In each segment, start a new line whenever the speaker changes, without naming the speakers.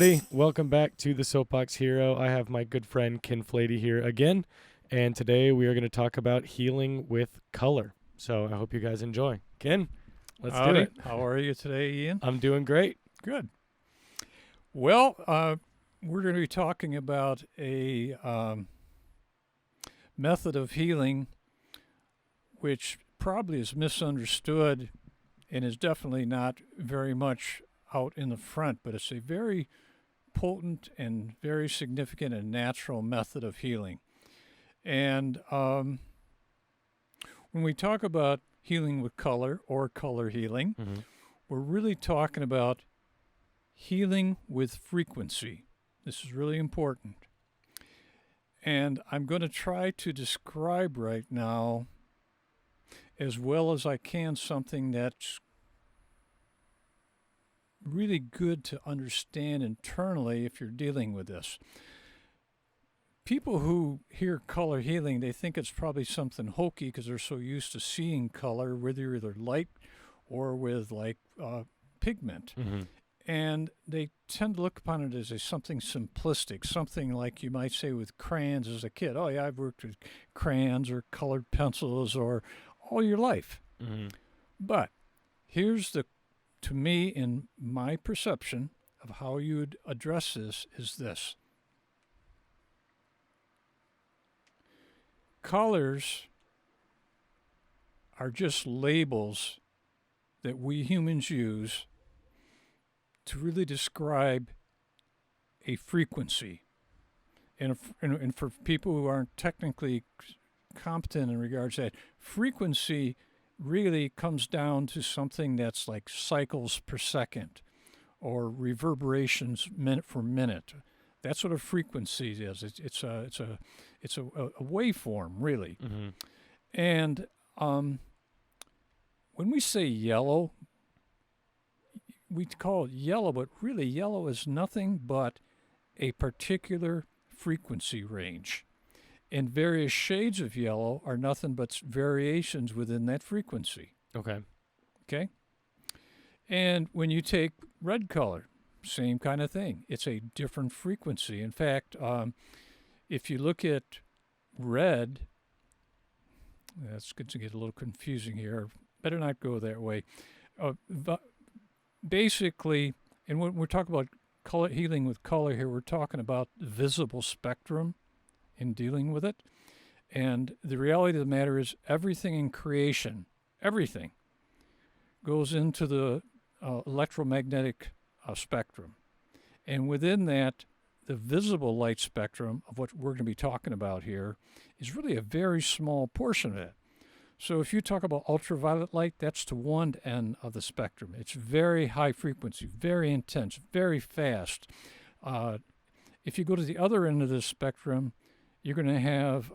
everybody. Welcome back to the Soapbox Hero. I have my good friend Fladie here again, and today we are going to talk about healing with color. So I hope you guys enjoy. Ken, let's do it.
How are you today, Ian?
I'm doing great.
Good. Well, we're going to be talking about a method of healing which probably is misunderstood and is definitely not very much out in the front, but it's a very potent and very significant and natural method of healing. And when we talk about healing with color or color healing, we're really talking about healing with frequency. This is really important. And I'm going to try to describe right now, as well as I can, something that's really good to understand internally if you're dealing with this. People who hear color healing, they think it's probably something hokey because they're so used to seeing color, whether either light or with pigment. And they tend to look upon it as something simplistic, something like you might say with crayons as a kid. Oh, yeah, I've worked with crayons or colored pencils or all your life. But here's to me, in my perception of how you would address this, is this. Colors are just labels that we humans use to really describe a frequency. And for people who aren't technically competent in regards to that, frequency really comes down to something that's like cycles per second or reverberations minute for minute. That's what a frequency is. It's a waveform, really. And when we say yellow, we call it yellow, but really yellow is nothing but a particular frequency range. And various shades of yellow are nothing but variations within that frequency. Okay? And when you take red color, same kind of thing. It's a different frequency. In fact, if you look at red, that's going to get a little confusing here. Better not go that way. Basically, and when we're talking about color healing with color here, we're talking about the visible spectrum in dealing with it. And the reality of the matter is everything in creation, everything, goes into the electromagnetic spectrum. And within that, the visible light spectrum of what we're going to be talking about here is really a very small portion of it. So if you talk about ultraviolet light, that's to one end of the spectrum. It's very high frequency, very intense, very fast. If you go to the other end of the spectrum, you're going to have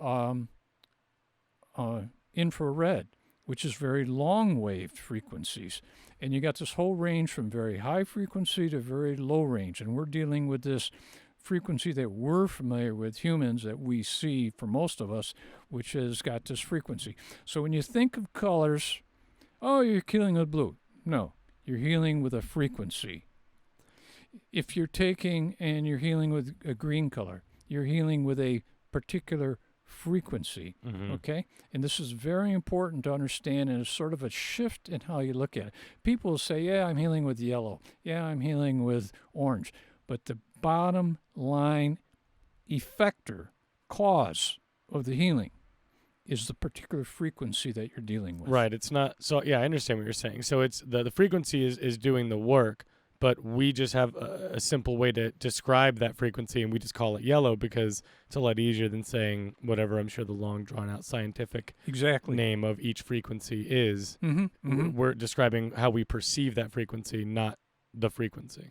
infrared, which is very long-waved frequencies. And you got this whole range from very high frequency to very low range. And we're dealing with this frequency that we're familiar with, humans, that we see for most of us, which has got this frequency. So when you think of colors, oh, you're healing with blue. No, you're healing with a frequency. If you're taking and you're healing with a green color, you're healing with a particular frequency, okay? And this is very important to understand, and it's sort of a shift in how you look at it. People will say, yeah, I'm healing with yellow. Yeah, I'm healing with orange. But the bottom line effector, cause of the healing is the particular frequency that you're dealing with.
Right. It's not, so yeah, I understand what you're saying. So it's the frequency is doing the work, but we just have a simple way to describe that frequency, and we just call it yellow because it's a lot easier than saying whatever I'm sure the long, drawn-out scientific name of each frequency is. We're describing how we perceive that frequency, not the frequency.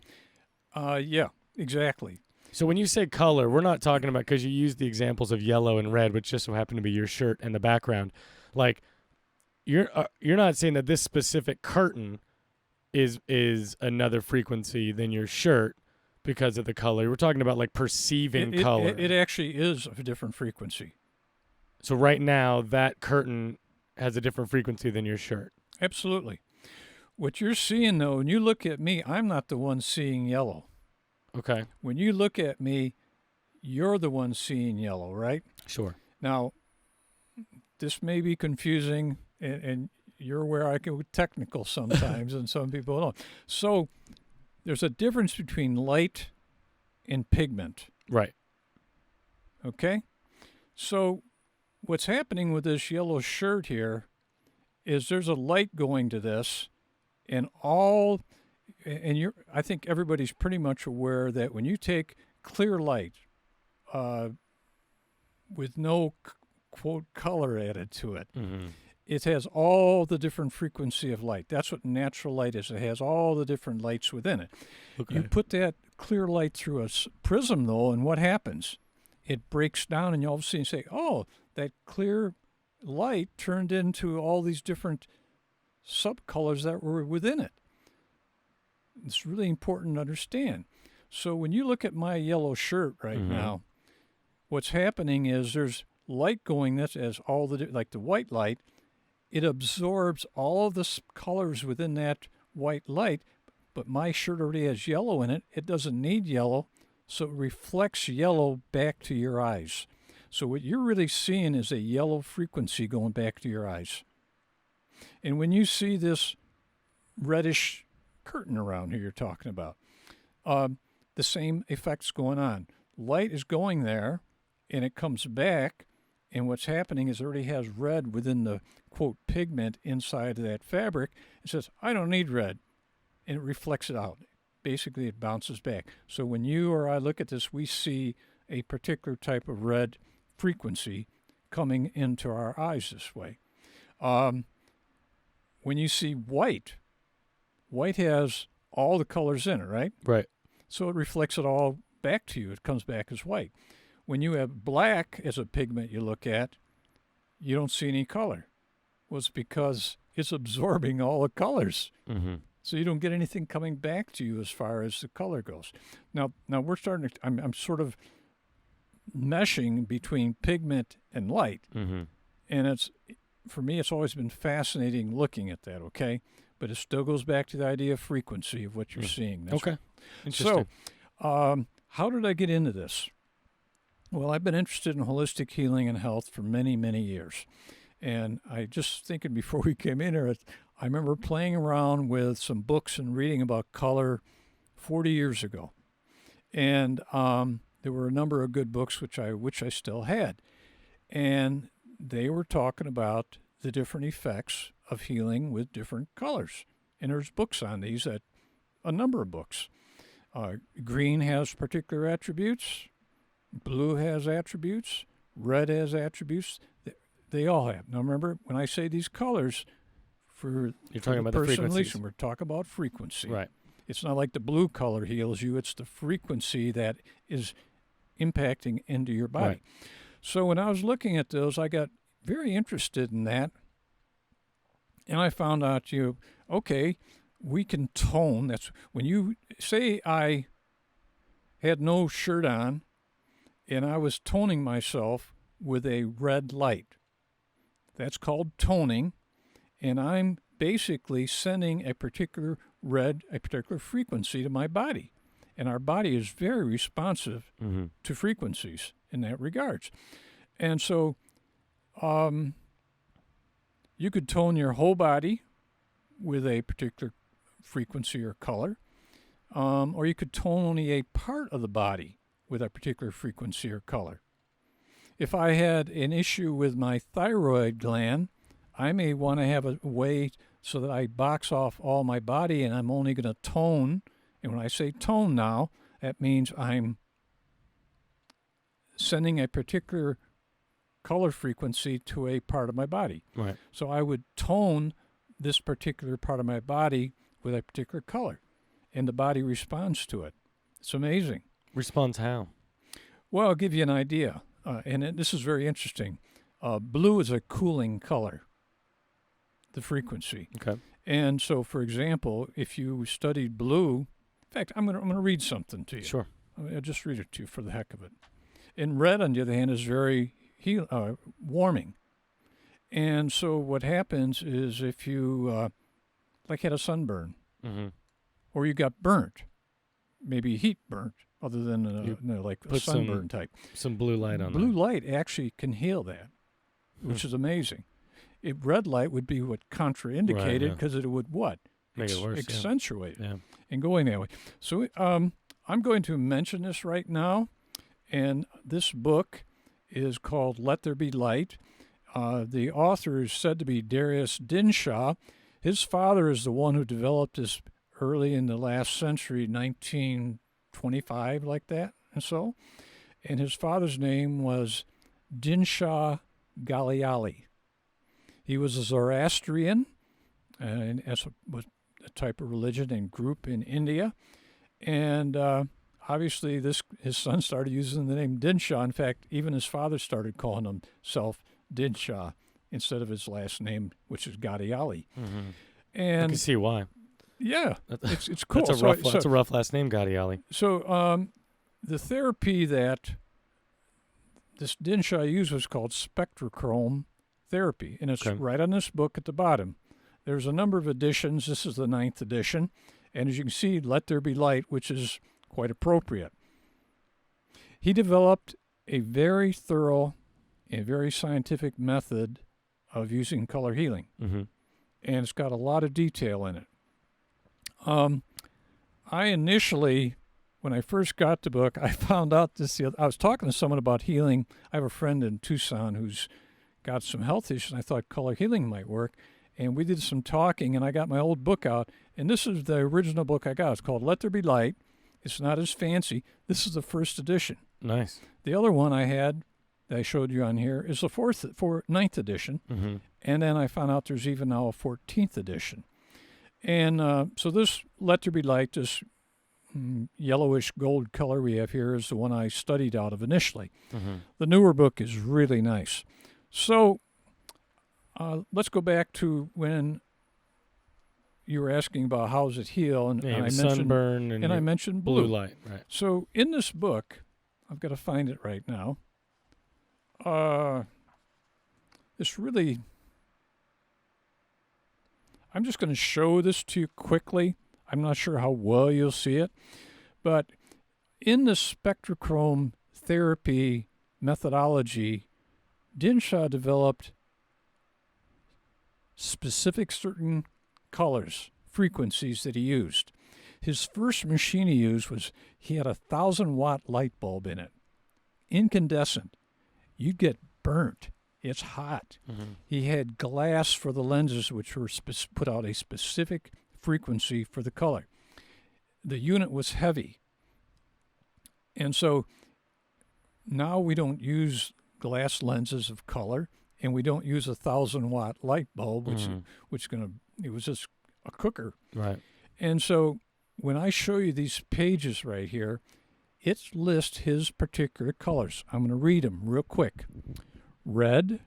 Yeah, exactly.
So when you say color, we're not talking about, because you use the examples of yellow and red, which just so happen to be your shirt and the background. Like, you're not saying that this specific curtain is another frequency than your shirt because of the color. We're talking about like perceiving color.
It actually is a different frequency.
So right now, that curtain has a different frequency than your shirt.
Absolutely. What you're seeing, though, when you look at me, I'm not the one seeing yellow.
Okay.
When you look at me, you're the one seeing yellow, right?
Sure.
Now, this may be confusing, and you're aware I get technical sometimes, and some people don't. So there's a difference between light and pigment,
Right.
okay? So what's happening with this yellow shirt here is there's a light going to this, and I think everybody's pretty much aware that when you take clear light with no quote color added to it,
Mm-hmm.
it has all the different frequency of light. That's what natural light is. It has all the different lights within it.
Okay.
You put that clear light through a prism, though, and what happens? It breaks down, and you all of a sudden say, oh, that clear light turned into all these different subcolors that were within it. It's really important to understand. So when you look at my yellow shirt right
Mhm.
now, what's happening is there's light going this as all the like the white light. It absorbs all of the colors within that white light, but my shirt already has yellow in it. It doesn't need yellow, so it reflects yellow back to your eyes. So what you're really seeing is a yellow frequency going back to your eyes. And when you see this reddish curtain around here you're talking about, the same effect's going on. Light is going there, and it comes back, and what's happening is it already has red within the, quote, pigment inside of that fabric. It says, I don't need red, and it reflects it out. Basically, it bounces back. So when you or I look at this, we see a particular type of red frequency coming into our eyes this way. When you see white has all the colors in it, right?
Right.
So it reflects it all back to you. It comes back as white. When you have black as a pigment you look at, you don't see any color. Well, it's because it's absorbing all the colors.
Mm-hmm.
So you don't get anything coming back to you as far as the color goes. Now we're starting to, I'm sort of meshing between pigment and light.
Mm-hmm.
And for me, it's always been fascinating looking at that, okay? But it still goes back to the idea of frequency of what you're seeing. That's
Okay. Interesting.
So, how did I get into this? Well, I've been interested in holistic healing and health for many, many years. And I just thinking before we came in here, I remember playing around with some books and reading about color 40 years ago. And there were a number of good books which I still had. And they were talking about the different effects of healing with different colors. And there's books on these, a number of books. Green has particular attributes. Blue has attributes. Red has attributes. They all have. Now remember, when I say these colors,
You're talking about the
person
frequencies.
we're talking about frequency.
Right.
It's not like the blue color heals you. It's the frequency that is impacting into your body.
Right.
So when I was looking at those, I got very interested in that. And I found out, okay, we can tone. That's when you say I had no shirt on and I was toning myself with a red light. That's called toning. And I'm basically sending a particular frequency to my body. And our body is very responsive
Mm-hmm.
to frequencies in that regards. And so you could tone your whole body with a particular frequency or color, or you could tone only a part of the body with a particular frequency or color. If I had an issue with my thyroid gland, I may want to have a way so that I box off all my body and I'm only going to tone. And when I say tone now, that means I'm sending a particular color frequency to a part of my body.
Right.
So I would tone this particular part of my body with a particular color, and the body responds to it. It's amazing.
Responds how?
Well, I'll give you an idea, this is very interesting. Blue is a cooling color, the frequency.
Okay.
And so, for example, if you studied blue, in fact, I'm going to read something to you.
Sure.
I'll just read it to you for the heck of it. And red, on the other hand, is very warming. And so what happens is if you like had a sunburn
Mm-hmm.
or you got burnt, maybe heat burnt, other than like a
put
sunburn type.
Some blue light on
Blue
there.
light actually can heal that, which is amazing. Red light would be what contraindicated because it would what?
Make it worse.
Accentuate
Yeah.
and going that way. So I'm going to mention this right now, and this book is called Let There Be Light. The author is said to be Darius Dinshaw. His father is the one who developed this early in the last century, 1925, like that, and so. And his father's name was Dinshaw Galiali. He was a Zoroastrian, and was a type of religion and group in India. And obviously, his son started using the name Dinshaw. In fact, even his father started calling himself Dinshaw instead of his last name, which is Gadiali.
Mm-hmm.
And
I can see why.
Yeah, it's cool.
That's a rough last name, Gadiali.
So the therapy that this Dinshaw used was called spectrochrome therapy, and it's right on this book at the bottom. There's a number of editions. This is the 9th edition, and as you can see, Let There Be Light, which is quite appropriate. He developed a very thorough and very scientific method of using color healing, and it's got a lot of detail in it. I initially, when I first got the book, I found out this. I was talking to someone about healing. I have a friend in Tucson who's got some health issues, and I thought color healing might work. And we did some talking, and I got my old book out, and this is the original book I got. It's called Let There Be Light. It's not as fancy. This is the first edition.
Nice.
The other one I had that I showed you on here is the 9th edition, and then I found out there's even now a 14th edition. And so this Let There Be Light, this yellowish gold color we have here, is the one I studied out of initially. The newer book is really nice. So let's go back to when you were asking about how does it heal, and I mentioned
sunburn and
I mentioned blue
light. Right.
So in this book, I've got to find it right now. This really, I'm just going to show this to you quickly. I'm not sure how well you'll see it, but in the spectrochrome therapy methodology, Dinshaw developed specific certain colors, frequencies that he used. His first machine he used he had a 1,000-watt light bulb in it, incandescent. You'd get burnt. It's hot. He had glass for the lenses, which were put out a specific frequency for the color. The unit was heavy. And so now we don't use glass lenses of color, and we don't use a 1,000-watt light bulb, it was just a cooker.
Right.
And so when I show you these pages right here, it lists his particular colors. I'm going to read them real quick. Red,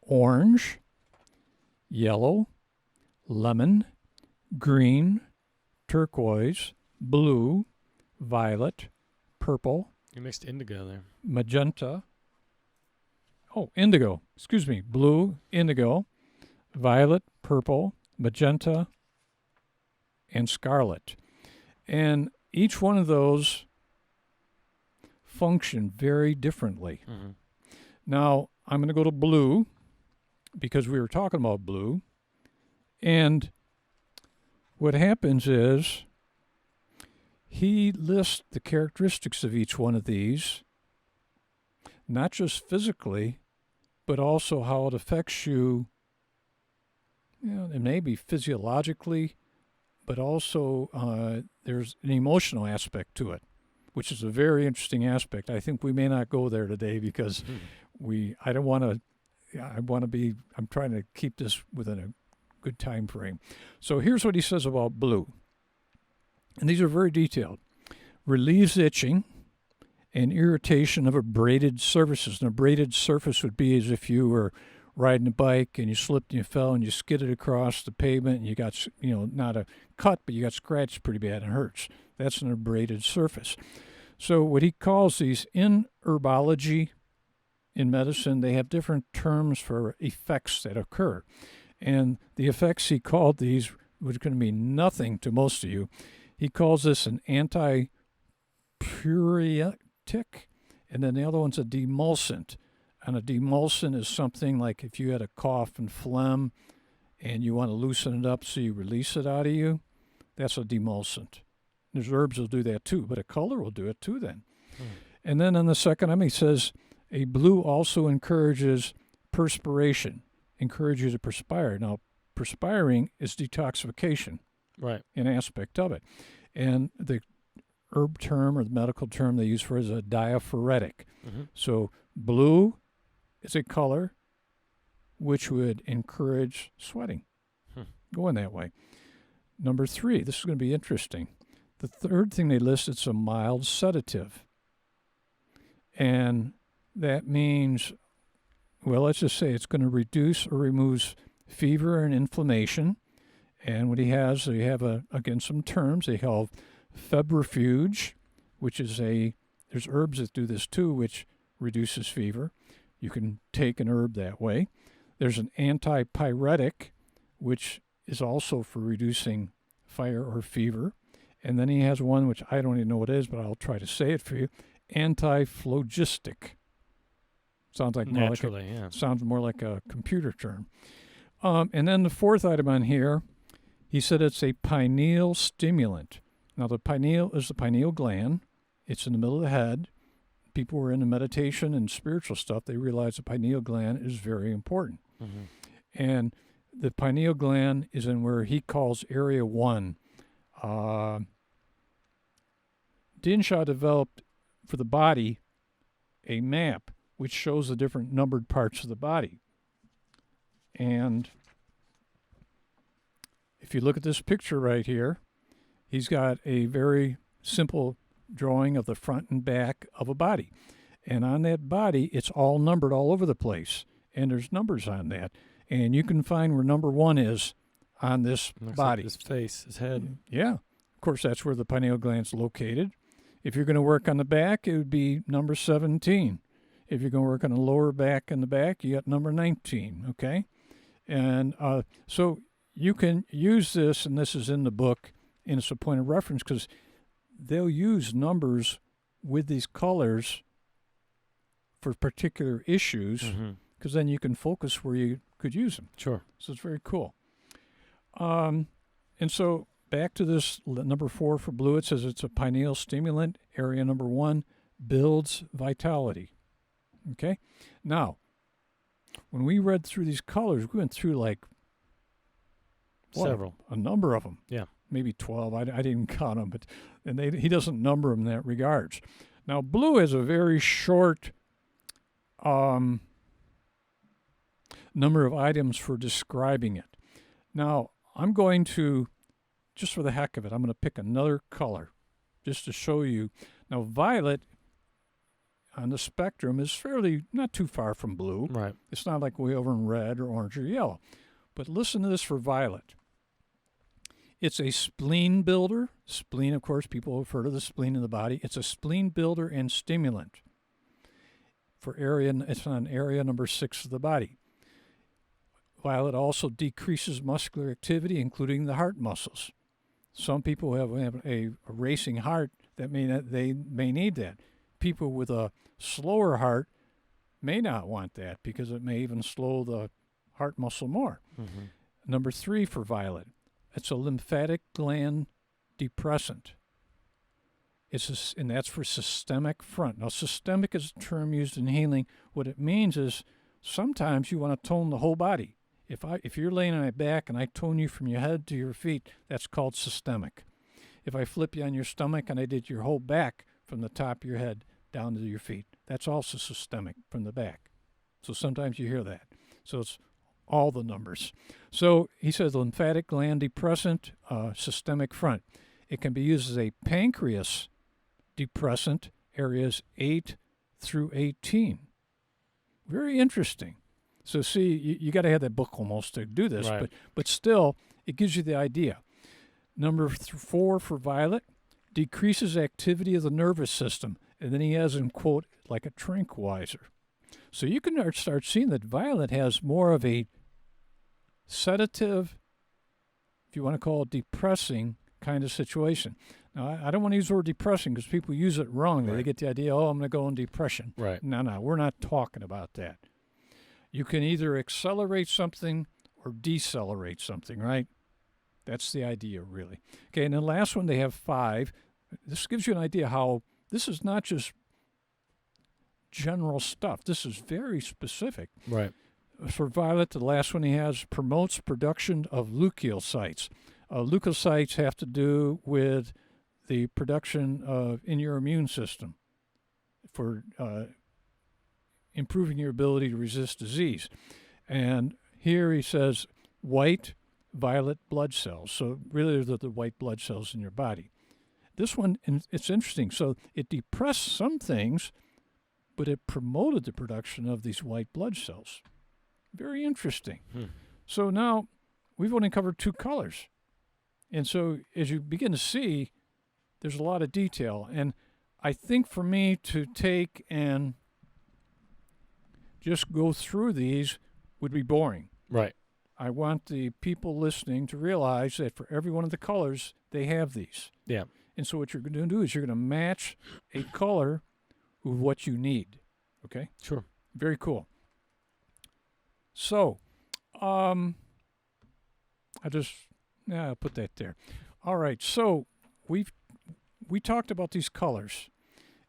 orange, yellow, lemon, green, turquoise, blue, violet, purple.
You mixed indigo there.
Magenta. Oh, indigo. Excuse me. Blue, indigo, violet, purple, magenta, and scarlet. And each one of those function very differently. Now, I'm going to go to blue because we were talking about blue. And what happens is he lists the characteristics of each one of these, not just physically, but also how it affects you. It may be physiologically, but also there's an emotional aspect to it, which is a very interesting aspect. I think we may not go there today because I'm trying to keep this within a good time frame. So here's what he says about blue. And these are very detailed. Relieves itching and irritation of abraded surfaces. An abraded surface would be as if you were riding a bike and you slipped and you fell and you skidded across the pavement and you got, not a cut, but you got scratched pretty bad and it hurts. That's an abraded surface. So what he calls these in herbology, in medicine, they have different terms for effects that occur. And the effects he called these, which are going to mean nothing to most of you, he calls this an anti-pruritic diuretic, and then the other one's a demulcent. And a demulcent is something like if you had a cough and phlegm and you want to loosen it up so you release it out of you, that's a demulcent. There's herbs will do that too, but a color will do it too then. And then on the second item, he says, a blue also encourages perspiration, encourages you to perspire. Now, perspiring is detoxification,
Right.
an aspect of it. And the herb term or the medical term they use for it is a diaphoretic. So blue is a color which would encourage sweating, going that way. Number 3, this is going to be interesting. The third thing they list, it's a mild sedative. And that means, well, let's just say it's going to reduce or remove fever and inflammation. And what he has, they have, again, some terms. They have febrifuge, which is there's herbs that do this too, which reduces fever. You can take an herb that way. There's an antipyretic, which is also for reducing fire or fever. And then he has one, which I don't even know what it is, but I'll try to say it for you, antiphlogistic. Sounds like sounds more like a computer term. And then the fourth item on here, he said it's a pineal stimulant. Now, the pineal is the pineal gland. It's in the middle of the head. People who are into meditation and spiritual stuff, they realize the pineal gland is very important. And the pineal gland is in where he calls area 1. Dinshaw developed for the body a map which shows the different numbered parts of the body. And if you look at this picture right here, he's got a very simple drawing of the front and back of a body. And on that body, it's all numbered all over the place. And there's numbers on that. And you can find where number 1 is on this body.
Like his face, his head.
Yeah. Of course, that's where the pineal gland's located. If you're going to work on the back, it would be number 17. If you're going to work on the lower back and the back, you got number 19, okay? And so you can use this, and this is in the book, and it's a point of reference because they'll use numbers with these colors for particular issues because then you can focus where you could use them.
Sure.
So it's very cool. And so back to this number 4 for blue, it says it's a pineal stimulant. Area number 1 builds vitality. Okay? Now, when we read through these colors, we went through like
several,
a number of them.
Yeah.
Maybe 12. I didn't count them, but he doesn't number them in that regards. Now, blue has a very short number of items for describing it. Now, I'm going to, just for the heck of it, I'm going to pick another color just to show you. Now, violet on the spectrum is fairly not too far from blue.
Right.
It's not like way over in red or orange or yellow. But listen to this for violet. It's a spleen builder. Spleen, of course, people have heard of the spleen in the body. It's a spleen builder and stimulant. For area, it's on area number 6 of the body. Violet also decreases muscular activity, including the heart muscles. Some people have a racing heart that they may need that. People with a slower heart may not want that because it may even slow the heart muscle more. Number 3 for violet, it's a lymphatic gland depressant. And that's for systemic front. Now, systemic is a term used in healing. What it means is sometimes you want to tone the whole body. If you're laying on your back and I tone you from your head to your feet, that's called systemic. If I flip you on your stomach and I did your whole back from the top of your head down to your feet, that's also systemic from the back. So sometimes you hear that. So it's all the numbers. So he says lymphatic gland depressant, systemic front. It can be used as a pancreas depressant, areas 8 through 18. Very interesting. So see, you got to have that book almost to do this,
right.
but still, it gives you the idea. Number 4 for violet, decreases activity of the nervous system. And then he has in quote, like a tranquilizer. So you can start seeing that violet has more of a sedative, if you want to call it depressing, kind of situation. Now, I don't want to use the word depressing because people use it wrongly. They
Right.
get the idea, oh, I'm going to go in depression.
Right.
No, we're not talking about that. You can either accelerate something or decelerate something, right? That's the idea, really. Okay, and the last one, they have 5. This gives you an idea how this is not just general stuff. This is very specific.
Right.
For Violet, the last one he has promotes production of leukocytes. Leukocytes have to do with the production of in your immune system for improving your ability to resist disease. And here he says white, violet blood cells. So really they're the white blood cells in your body. This one, it's interesting. So it depressed some things, but it promoted the production of these white blood cells. Very interesting. So now we've only covered 2 colors. And so as you begin to see, there's a lot of detail. And I think for me to take and just go through these would be boring.
Right.
I want the people listening to realize that for every one of the colors, they have these.
Yeah.
And so what you're going to do is you're going to match a color with what you need. Okay?
Sure.
Very cool. So, I'll put that there. All right. So we talked about these colors,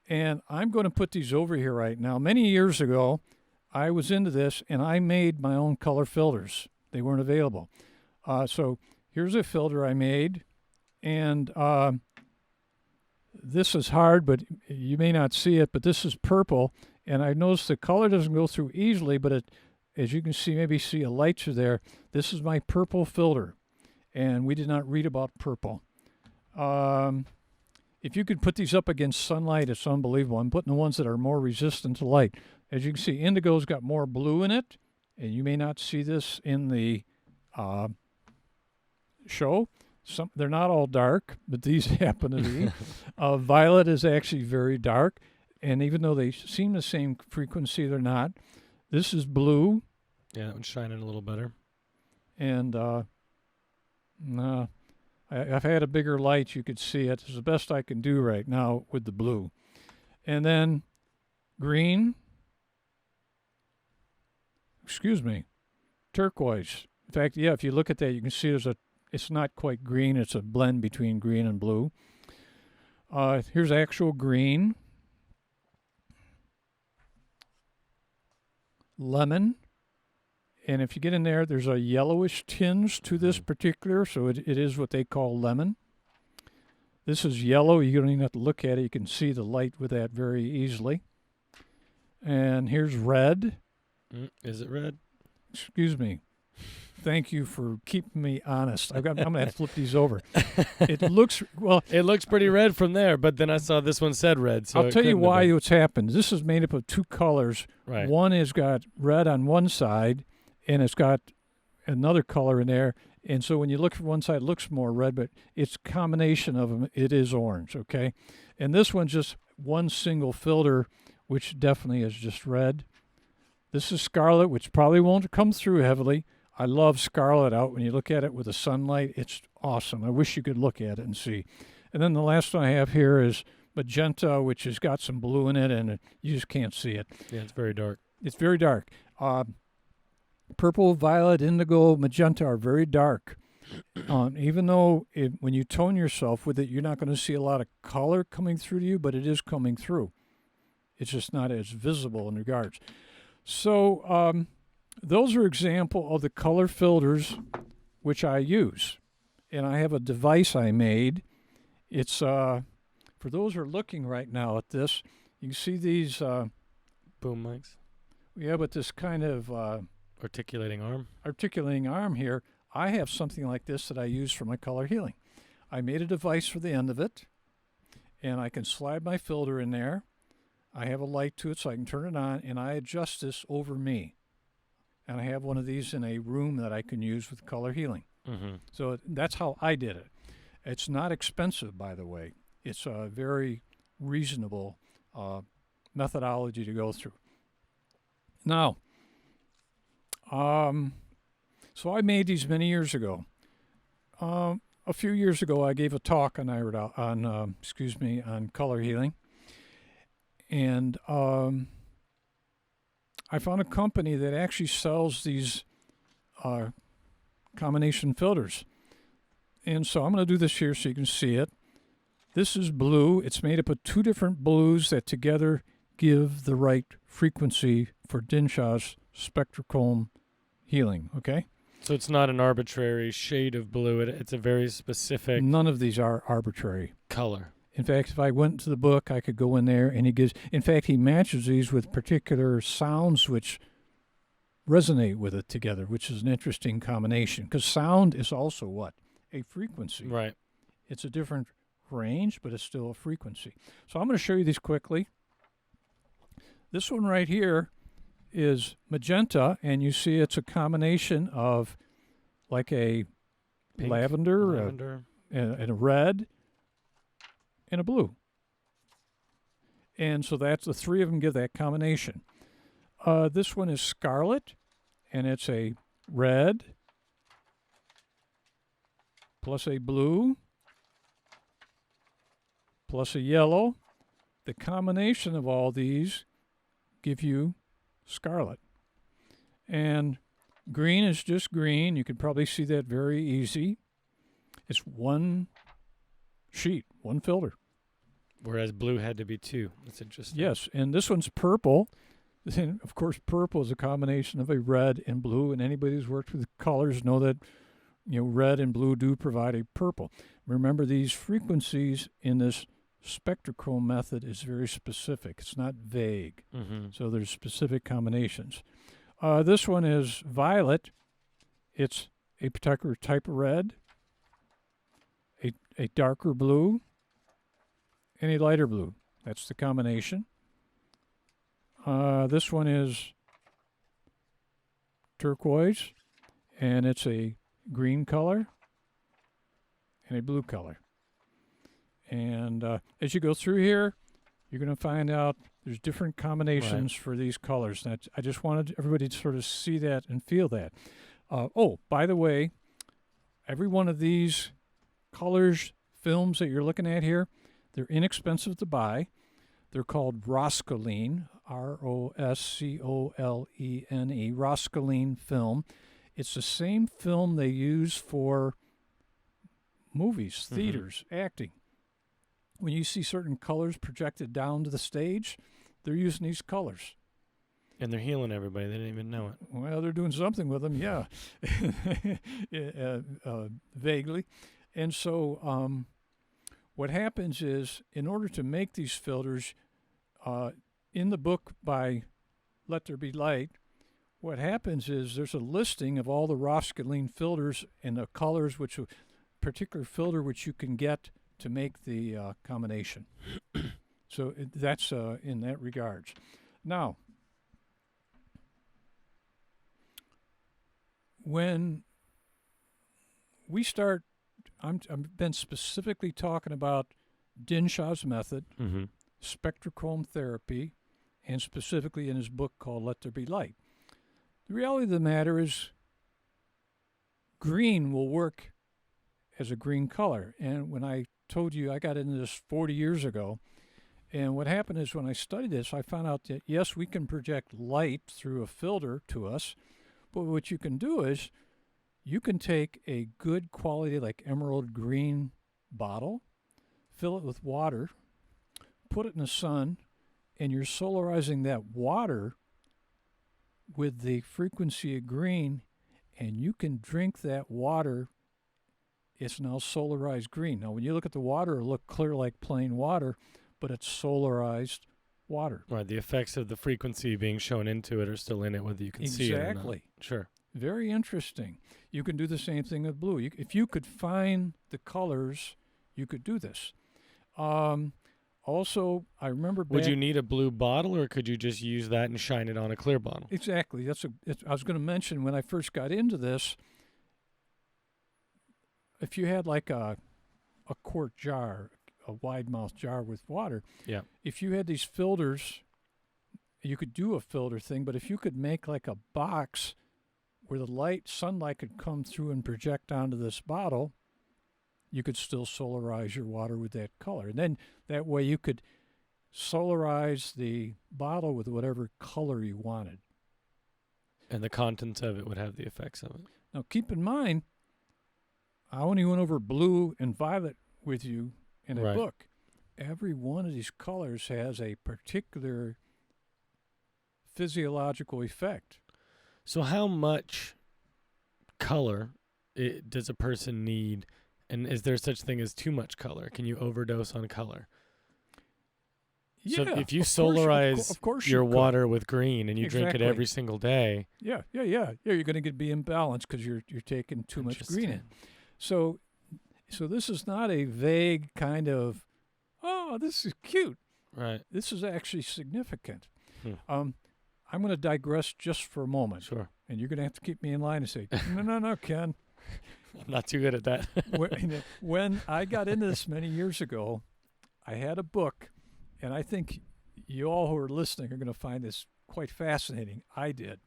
and I'm going to put these over here right now. Many years ago, I was into this, and I made my own color filters. They weren't available. So here's a filter I made, and this is hard, but you may not see it, but this is purple, and I noticed the color doesn't go through easily, but as you can see, maybe see a light through there. This is my purple filter, and we did not read about purple. If you could put these up against sunlight, it's unbelievable. I'm putting the ones that are more resistant to light. As you can see, indigo's got more blue in it, and you may not see this in the show. They're not all dark, but these happen to be. Violet is actually very dark, and even though they seem the same frequency, they're not. This is blue.
Yeah, that one's shining a little better.
And I've had a bigger light. You could see it. It's the best I can do right now with the blue. And then green. Turquoise. In fact, yeah, if you look at that, you can see it's not quite green. It's a blend between green and blue. Here's actual green. Lemon. And if you get in there, there's a yellowish tinge to this particular, so it is what they call lemon. This is yellow. You don't even have to look at it. You can see the light with that very easily. And here's red.
Is it red?
Excuse me. Thank you for keeping me honest. I'm going to have to flip these over. It looks
pretty red from there, but then I saw this one said red. So
I'll tell you why what's happened. This is made up of 2 colors.
Right.
One has got red on one side, and it's got another color in there. And so when you look from one side, it looks more red, but it's a combination of them. It is orange, okay? And this one's just one single filter, which definitely is just red. This is scarlet, which probably won't come through heavily. I love scarlet out when you look at it with the sunlight. It's awesome. I wish you could look at it and see. And then the last one I have here is magenta, which has got some blue in it, and you just can't see it.
Yeah, it's very dark.
It's very dark. Purple, violet, indigo, magenta are very dark. Even though when you tone yourself with it, you're not going to see a lot of color coming through to you, but it is coming through. It's just not as visible in regards. So those are example of the color filters which I use. And I have a device I made. It's, for those who are looking right now at this, you can see these.
Boom mics.
Yeah, but this kind of
articulating
arm here, I have something like this that I use for my color healing. I made a device for the end of it, and I can slide my filter in there. I have a light to it so I can turn it on, and I adjust this over me. And I have one of these in a room that I can use with color healing.
Mm-hmm.
So that's how I did it. It's not expensive, by the way. It's a very reasonable methodology to go through. Now, so I made these many years ago. a few years ago, I gave a talk on on color healing, and I found a company that actually sells these combination filters. And so I'm going to do this here so you can see it. This is blue. It's made up of two different blues that together give the right frequency for Dinshaw's spectrochrome healing, okay?
So it's not an arbitrary shade of blue. It's a very specific
None of these are arbitrary.
color.
In fact, if I went to the book, I could go in there and he matches these with particular sounds which resonate with it together, which is an interesting combination. Because sound is also what? A frequency.
Right.
It's a different range, but it's still a frequency. So I'm going to show you these quickly. This one right here is magenta, and you see it's a combination of like a
Pink,
lavender. And a red, and a blue. And so that's the three of them give that combination. This one is scarlet, and it's a red plus a blue plus a yellow. The combination of all these give you scarlet. And green is just green. You can probably see that very easy. It's one sheet, one filter.
Whereas blue had to be two. That's interesting.
Yes, and this one's purple. And of course, purple is a combination of a red and blue, and anybody who's worked with colors know that red and blue do provide a purple. Remember, these frequencies in this spectrochrome method is very specific. It's not vague.
Mm-hmm.
So there's specific combinations. This one is violet. It's a particular type of red, a darker blue, and a lighter blue. That's the combination. This one is turquoise, and it's a green color and a blue color. And as you go through here, you're going to find out there's different combinations for these colors. And I just wanted everybody to sort of see that and feel that. By the way, every one of these colors, films that you're looking at here, they're inexpensive to buy. They're called Roscoline, R-O-S-C-O-L-E-N-E, Roscoline film. It's the same film they use for movies, theaters, acting. When you see certain colors projected down to the stage, they're using these colors.
And they're healing everybody. They didn't even know it.
Well, they're doing something with them, yeah, vaguely. And so what happens is, in order to make these filters, in the book by Let There Be Light, what happens is there's a listing of all the Roscoline filters and the colors, which a particular filter which you can get to make the combination. So that's in that regards. Now, when we start, I've been specifically talking about Dinshaw's method, spectrochrome therapy, and specifically in his book called Let There Be Light. The reality of the matter is green will work as a green color. And when I told you I got into this 40 years ago, and what happened is when I studied this, I found out that, yes, we can project light through a filter to us, but what you can do is you can take a good quality, like emerald green bottle, fill it with water, put it in the sun, and you're solarizing that water with the frequency of green, and you can drink that water. It's now solarized green. Now, when you look at the water, it'll look clear like plain water, but it's solarized water.
Right. The effects of the frequency being shown into it are still in it, whether you can see it or not.
Exactly.
Sure.
Very interesting. You can do the same thing with blue. If you could find the colors, you could do this. Also, I remember
Would you need a blue bottle, or could you just use that and shine it on a clear bottle?
Exactly. I was going to mention when I first got into this, if you had like a quart jar, a wide mouth jar with water, if you had these filters, you could do a filter thing, but if you could make like a box where the sunlight could come through and project onto this bottle, you could still solarize your water with that color. And then that way you could solarize the bottle with whatever color you wanted.
And the contents of it would have the effects of it.
Now, keep in mind, I only went over blue and violet with you in a
Right.
book. Every one of these colors has a particular physiological effect.
So how much color does a person need? And is there such thing as too much color? Can you overdose on color?
Yeah,
So if you
of course
solarize
of course
your
you could.
water with green and you drink it
Exactly.
every single day.
Yeah, you're going to be imbalanced because you're taking too much green in. So this is not a vague kind of, oh, this is cute.
Right.
This is actually significant.
Hmm.
I'm going to digress just for a moment.
Sure.
And you're going to have to keep me in line and say, no, Ken.
I'm not too good at that.
When I got into this many years ago, I had a book, and I think you all who are listening are going to find this quite fascinating. I did.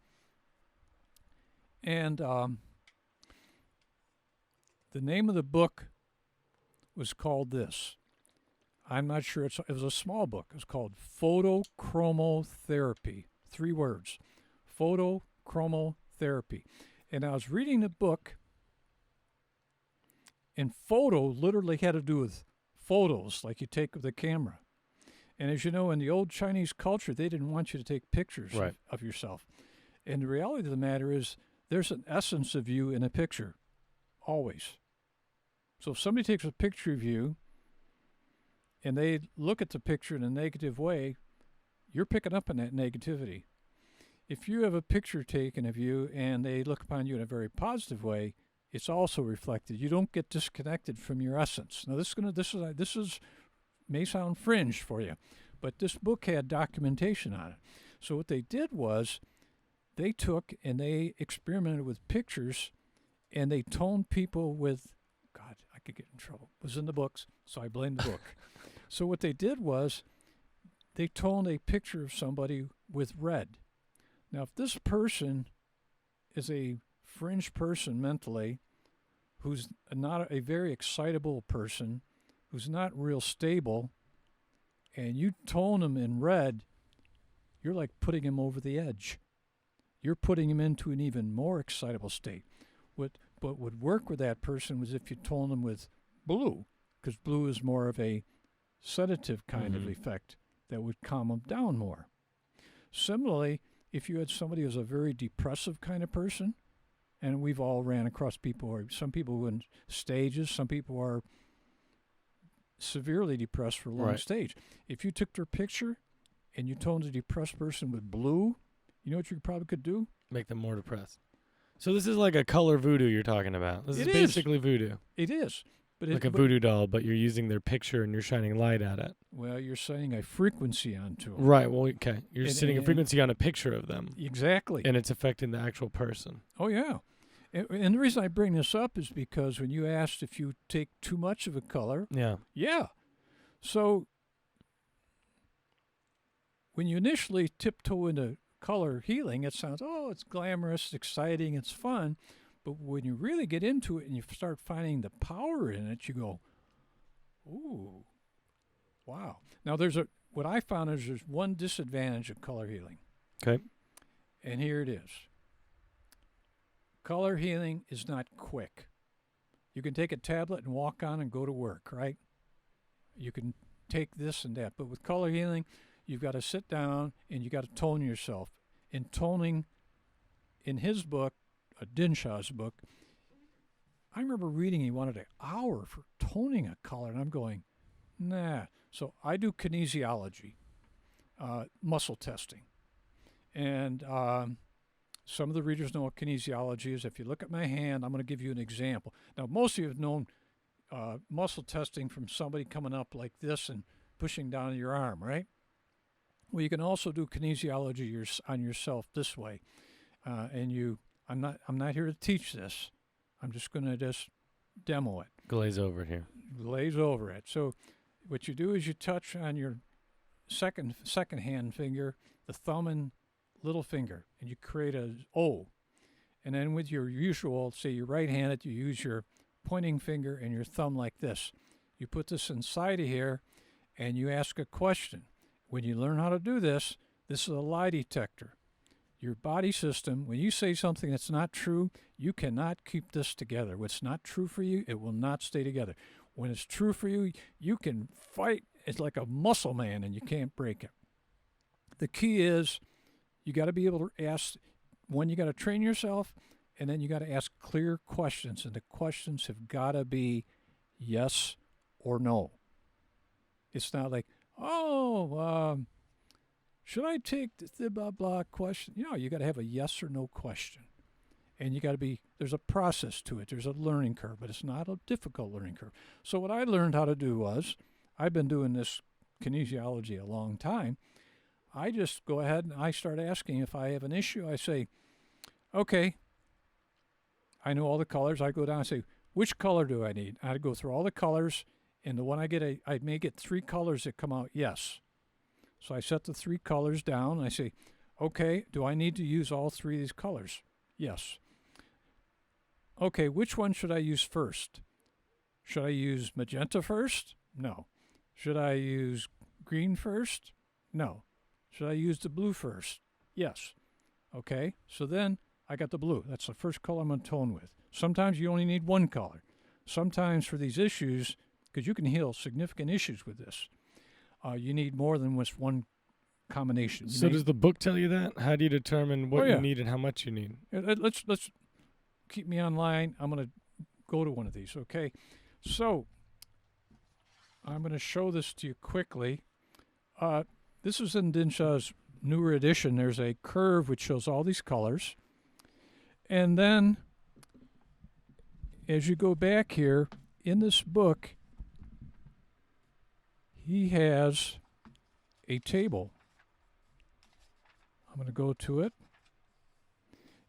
And the name of the book was called this. I'm not sure. It was a small book. It was called Chromotherapy. 3 words. Chromotherapy. And I was reading the book, and photo literally had to do with photos like you take with a camera. And as you know, in the old Chinese culture, they didn't want you to take pictures
Right.
of yourself. And the reality of the matter is there's an essence of you in a picture, always. So if somebody takes a picture of you and they look at the picture in a negative way, you're picking up on that negativity. If you have a picture taken of you and they look upon you in a very positive way, it's also reflected. You don't get disconnected from your essence. Now, this may sound fringe for you, but this book had documentation on it. So what they did was they took and they experimented with pictures, and they toned people with, God, I could get in trouble. It was in the books, so I blame the book. So what they did was they toned a picture of somebody with red. Now, if this person is a fringe person mentally, who's not a very excitable person, who's not real stable, and you tone him in red, you're like putting him over the edge. You're putting him into an even more excitable state. What would work with that person was if you tone him with blue, because blue is more of a sedative kind of effect that would calm them down more. Similarly, if you had somebody who's a very depressive kind of person, and we've all ran across people, or some people who are in stages, some people are severely depressed for a long
Right.
stage. If you took their picture and you toned a depressed person with blue, you know what you probably could do?
Make them more depressed. So this is like a color voodoo you're talking about. This is
It is.
basically voodoo.
It is. But
Like a voodoo doll, but you're using their picture and you're shining light at it.
Well, you're setting a frequency onto them.
Right. Well, okay. You're
And-
setting a
and-
frequency on a picture of them,
Exactly.
and it's affecting the actual person.
Oh, yeah. And the reason I bring this up is because when you asked if you take too much of a color,
Yeah.
yeah. So when you initially tiptoe into color healing, it sounds, oh, it's glamorous, exciting, it's fun. But when you really get into it and you start finding the power in it, you go, ooh, wow. Now, what I found is there's one disadvantage of color healing.
Okay.
And here it is. Color healing is not quick. You can take a tablet and walk on and go to work, right? You can take this and that. But with color healing, you've got to sit down and you got to tone yourself. And toning, in his book, Dinshaw's book, I remember reading he wanted an hour for toning a color, and I'm going, nah. So I do kinesiology, muscle testing. And some of the readers know what kinesiology is. If you look at my hand, I'm going to give you an example. Now, most of you have known muscle testing from somebody coming up like this and pushing down your arm, right? Well, you can also do kinesiology on yourself this way. I'm not here to teach this. I'm just going to demo it.
Glaze over here.
Glaze over it. So what you do is you touch on your second hand finger, the thumb and little finger, and you create a O. And then with your usual, say you're right-handed, you use your pointing finger and your thumb like this. You put this inside of here, and you ask a question. When you learn how to do this, this is a lie detector. Your body system, when you say something that's not true, you cannot keep this together. What's not true for you, it will not stay together. When it's true for you, you can fight. It's like a muscle man, and you can't break it. The key is you got to be able to ask, one, you got to train yourself, and then you got to ask clear questions, and the questions have got to be yes or no. It's not like, should I take the blah, blah question? You got to have a yes or no question. And you got to be, there's a process to it. There's a learning curve, but it's not a difficult learning curve. So what I learned how to do was, I've been doing this kinesiology a long time. I just go ahead and I start asking if I have an issue. I say, okay, I know all the colors. I go down and say, which color do I need? I go through all the colors, and the one I get, I may get 3 colors that come out yes. So I set the 3 colors down, and I say, okay, do I need to use all 3 of these colors? Yes. Okay, which one should I use first? Should I use magenta first? No. Should I use green first? No. Should I use the blue first? Yes. Okay, so then I got the blue. That's the first color I'm going to tone with. Sometimes you only need 1 color. Sometimes for these issues, because you can heal significant issues with this, you need more than just one combination.
So does the book tell you that? How do you determine what you need and how much you need?
Let's keep me online. I'm going to go to one of these, okay? So I'm going to show this to you quickly. This is in Dinshaw's newer edition. There's a curve which shows all these colors. And then as you go back here, in this book, he has a table. I'm going to go to it.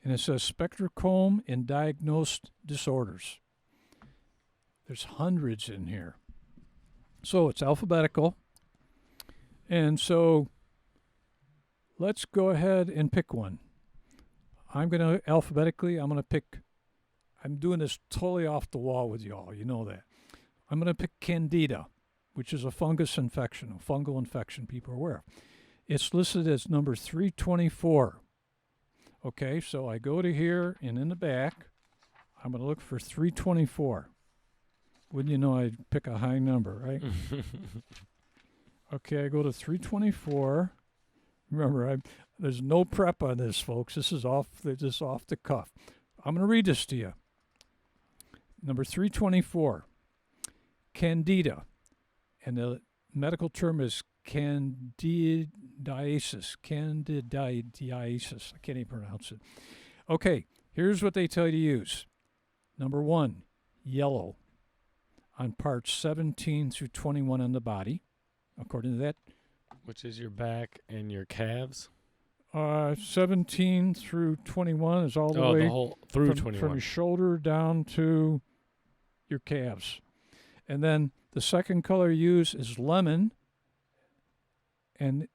And it says spectrochrome in diagnosed disorders. There's hundreds in here. So it's alphabetical. And so let's go ahead and pick one. I'm going to alphabetically, I'm doing this totally off the wall with y'all. You know that. I'm going to pick Candida, which is a fungus infection, a fungal infection people are aware of. It's listed as number 324. Okay, so I go to here, and in the back, I'm going to look for 324. Wouldn't you know I'd pick a high number, right? Okay, I go to 324. Remember, there's no prep on this, folks. This is off the cuff. I'm going to read this to you. Number 324, Candida, and the medical term is candidiasis. Candidiasis. I can't even pronounce it. Okay, here's what they tell you to use. Number 1, yellow on parts 17 through 21 on the body, according to that.
Which is your back and your calves?
17 through 21 is all the way
the whole, through 21.
From your shoulder down to your calves. And then the second color used is lemon, and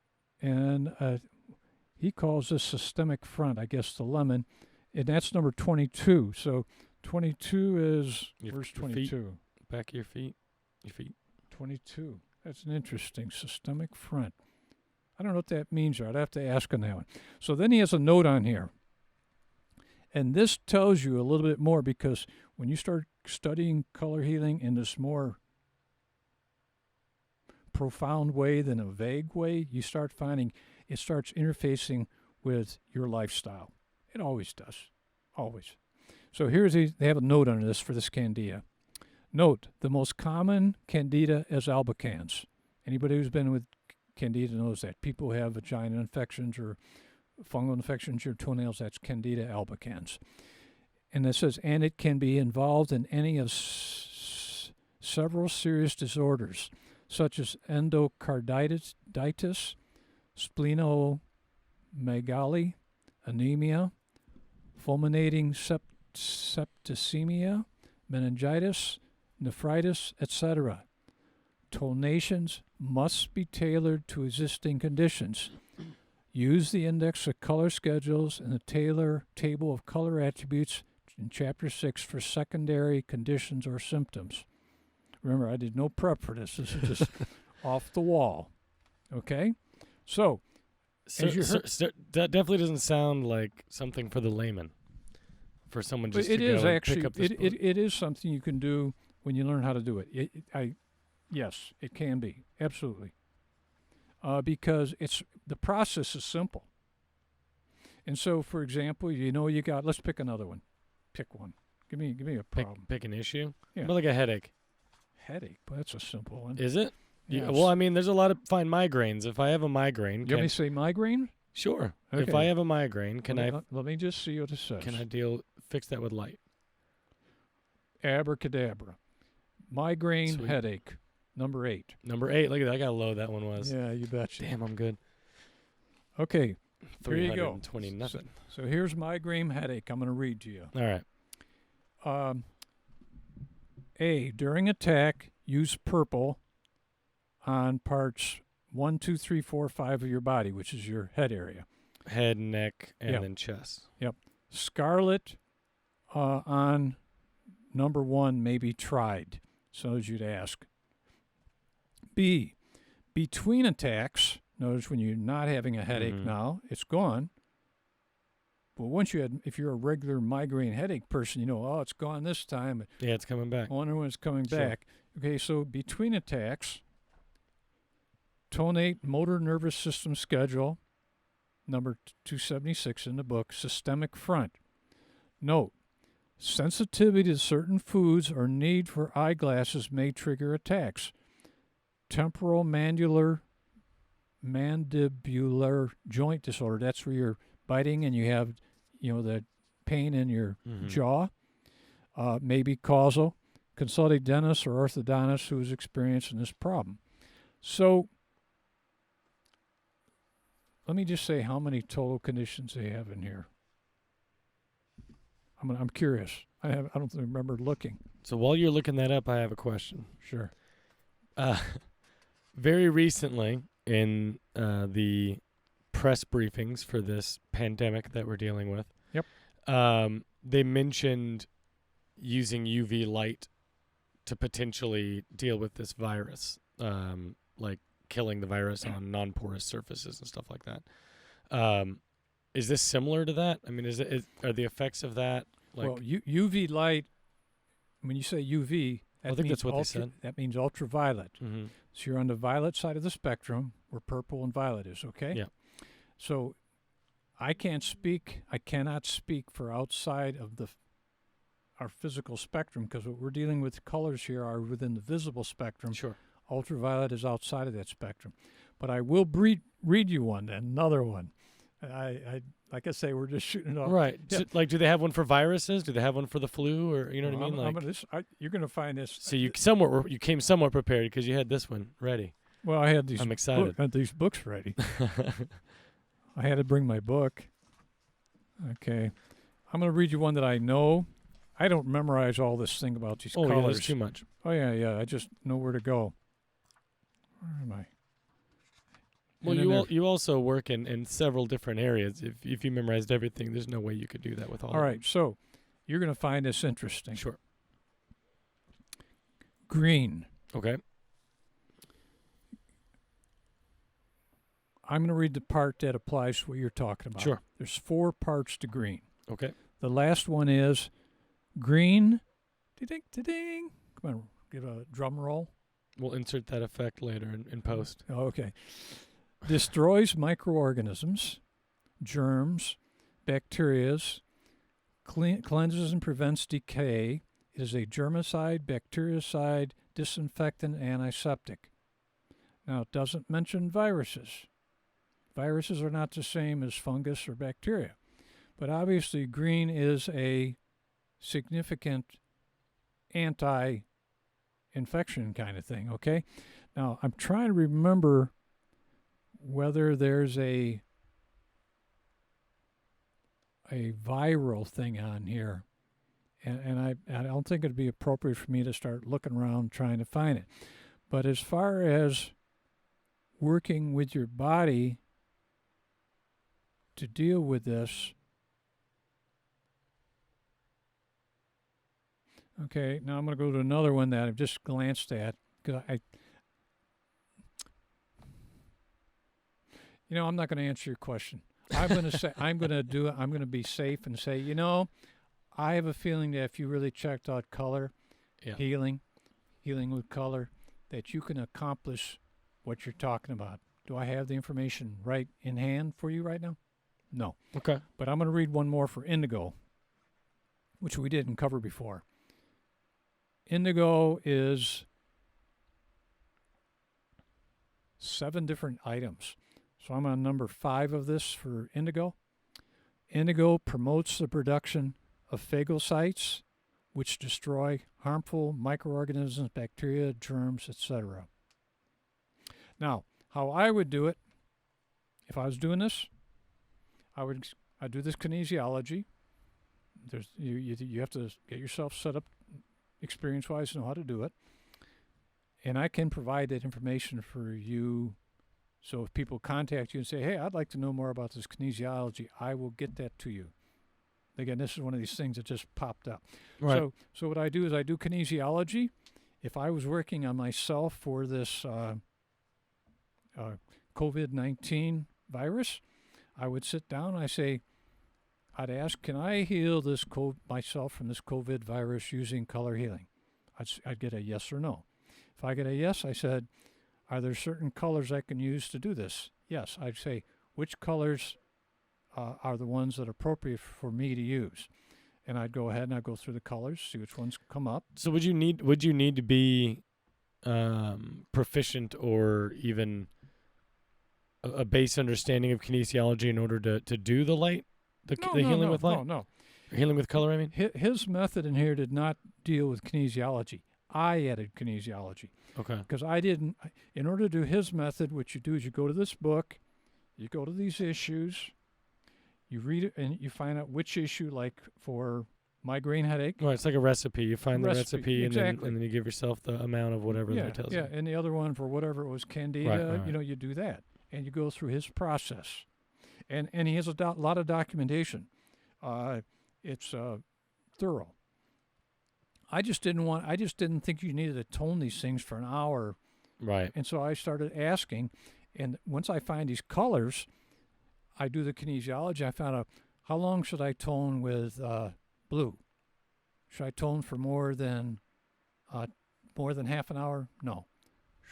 he calls this systemic front, I guess, the lemon, and that's number 22. So 22 is, where's 22?
Back of your feet. Your feet.
22. That's an interesting systemic front. I don't know what that means. I'd have to ask on that one. So then he has a note on here. And this tells you a little bit more, because when you start studying color healing in this more profound way than a vague way, you start finding it starts interfacing with your lifestyle. It always does. Always. So they have a note on this for this Candida. Note, the most common Candida is albicans. Anybody who's been with Candida knows that. People who have vagina infections or fungal infections in your toenails, that's Candida albicans. And it says, and it can be involved in any of several serious disorders, such as endocarditis, splenomegaly, anemia, fulminating septicemia, meningitis, nephritis, etc. Tonations must be tailored to existing conditions. Use the index of color schedules and the table of color attributes in Chapter 6 for secondary conditions or symptoms. Remember, I did no prep for this. This is just off the wall. Okay? So,
So,
as you heard,
that definitely doesn't sound like something for the layman. For someone just
it
to
is
go and
actually,
pick up this book.
it is something you can do when you learn how to do it. Yes, it can be. Absolutely. Because the process is simple. And so, for example, you got, let's pick another one. Pick one. Give me a problem.
Pick an issue?
Yeah.
But like a headache.
Headache. Well, that's a simple one.
Is it?
Yes.
Well, I mean, there's a lot of fine migraines. If I have a migraine,
You want me to say migraine?
Sure. If
Okay.
I have a migraine,
Let me just see what it says.
can I fix that with light?
Abracadabra. Migraine
Sweet.
headache. Number 8.
Number 8. Look at that. Look how low that one was.
Yeah, you betcha.
Damn, I'm good.
Okay. Here you go.
320 nothing.
So here's migraine headache. I'm going to read to you.
All right.
A. During attack, use purple on parts 1, 2, 3, 4, 5 of your body, which is your head area.
Head, neck, and
Yep.
then chest.
Scarlet on number 1 may be tried, so as you'd ask. B. Between attacks, notice when you're not having a headache now, it's gone. But if you're a regular migraine headache person, it's gone this time.
Yeah, it's coming back.
I wonder when it's coming
Sure.
back. Okay, so between attacks, tonate motor nervous system schedule, number 276 in the book, systemic front. Note, sensitivity to certain foods or need for eyeglasses may trigger attacks. Temporal mandibular joint disorder, that's where you're biting and you have, the pain in your jaw, may be causal. Consult a dentist or orthodontist who is experiencing this problem. So, let me just say how many total conditions they have in here. I'm curious. I don't remember looking.
So while you're looking that up, I have a question.
Sure.
Very recently, in the press briefings for this pandemic that we're dealing with, they mentioned using UV light to potentially deal with this virus, like killing the virus on non-porous surfaces and stuff like that. Is this similar to that? I mean, are the effects of that like?
Well, UV light. When you say UV,
I think that's what they said.
That means ultraviolet.
Mm-hmm.
So you're on the violet side of the spectrum, where purple and violet is. Okay.
Yeah.
So I cannot speak for outside of our physical spectrum, because what we're dealing with colors here are within the visible spectrum.
Sure.
Ultraviolet is outside of that spectrum. But I will read you another one. I like I say, we're just shooting it off.
Right.
Yeah.
So, like, do they have one for viruses? Do they have one for the flu? Or you know what I mean?
You're going to find this.
So you came somewhat prepared because you had this one ready.
Well, I had these.
I'm excited.
Had these books ready. I had to bring my book. Okay, I'm going to read you one that I know. I don't memorize all this thing about these colors.
Yeah, there's too much.
Oh yeah. I just know where to go. Where am I?
Well, you also work in several different areas. If you memorized everything, there's no way you could do that with all.
All right, so you're going to find this interesting.
Sure.
Green.
Okay.
I'm going to read the part that applies to what you're talking about.
Sure.
There's 4 parts to green.
Okay.
The last one is green. Ding, ding. Come on, give a drum roll.
We'll insert that effect later in post.
Oh, okay. Destroys microorganisms, germs, bacterias, cleanses and prevents decay. It is a germicide, bactericide, disinfectant, antiseptic. Now, it doesn't mention viruses. Viruses are not the same as fungus or bacteria. But obviously, green is a significant anti-infection kind of thing, okay? Now, I'm trying to remember whether there's a viral thing on here. And I don't think it'd be appropriate for me to start looking around trying to find it. But as far as working with your body to deal with this, Okay, now I'm going to go to another one that I've just glanced at. 'Cause I'm not going to answer your question. I'm going to say I'm going to do it. I'm going to be safe and say, I have a feeling that if you really checked out color,
Yeah.
healing with color, that you can accomplish what you're talking about. Do I have the information right in hand for you right now? No.
Okay.
But I'm going to read one more for indigo, which we didn't cover before. Indigo is 7 different items. So I'm on number 5 of this for indigo. Indigo promotes the production of phagocytes, which destroy harmful microorganisms, bacteria, germs, etc. Now, how I would do it, if I was doing this, I'd do this kinesiology. You have to get yourself set up experience-wise to know how to do it. And I can provide that information for you. So if people contact you and say, hey, I'd like to know more about this kinesiology, I will get that to you. Again, this is one of these things that just popped up.
Right.
So what I do is I do kinesiology. If I was working on myself for this COVID-19 virus, I would sit down. I'd ask, can I heal myself from this COVID virus using color healing? I'd get a yes or no. If I get a yes, I said, are there certain colors I can use to do this? Yes. I'd say, which colors are the ones that are appropriate for me to use? And I'd go ahead and I'd go through the colors, see which ones come up.
So would you need to be proficient or even a base understanding of kinesiology in order to do the light, the healing with light?
No.
Or healing with color, I mean?
His method in here did not deal with kinesiology. I added kinesiology.
Okay.
Because I didn't, in order to do his method, what you do is you go to this book, you go to these issues, you read it, and you find out which issue, like for migraine headache.
Well, it's like a recipe. You find the recipe
exactly.
and then you give yourself the amount of whatever that tells you.
Yeah, and the other one for whatever it was, candida,
right.
You do that. And you go through his process. And he has a lot of documentation. It's thorough. I just didn't think you needed to tone these things for an hour.
Right.
And so I started asking, and once I find these colors, I do the kinesiology. I found out, how long should I tone with blue? Should I tone for more than half an hour? No.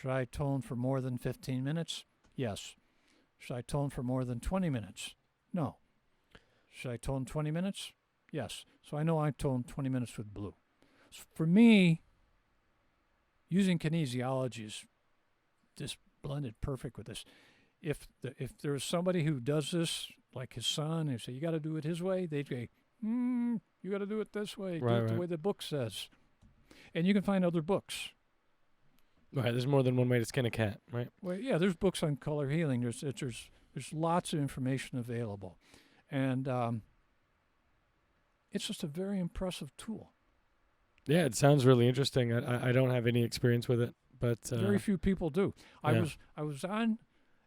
Should I tone for more than 15 minutes? Yes. Should I tone for more than 20 minutes? No. Should I tone 20 minutes? Yes. So I know I tone 20 minutes with blue. So for me, using kinesiology is just blended perfect with this. If there's somebody who does this, like his son, and say, you got to do it his way, they'd say, you got to do it this way, do it the way the book says. And you can find other books.
Right, there's more than one way to skin a cat, right?
Well, yeah, there's books on color healing. There's lots of information available. And it's just a very impressive tool.
Yeah, it sounds really interesting. I don't have any experience with it, but
very few people do.
Yeah.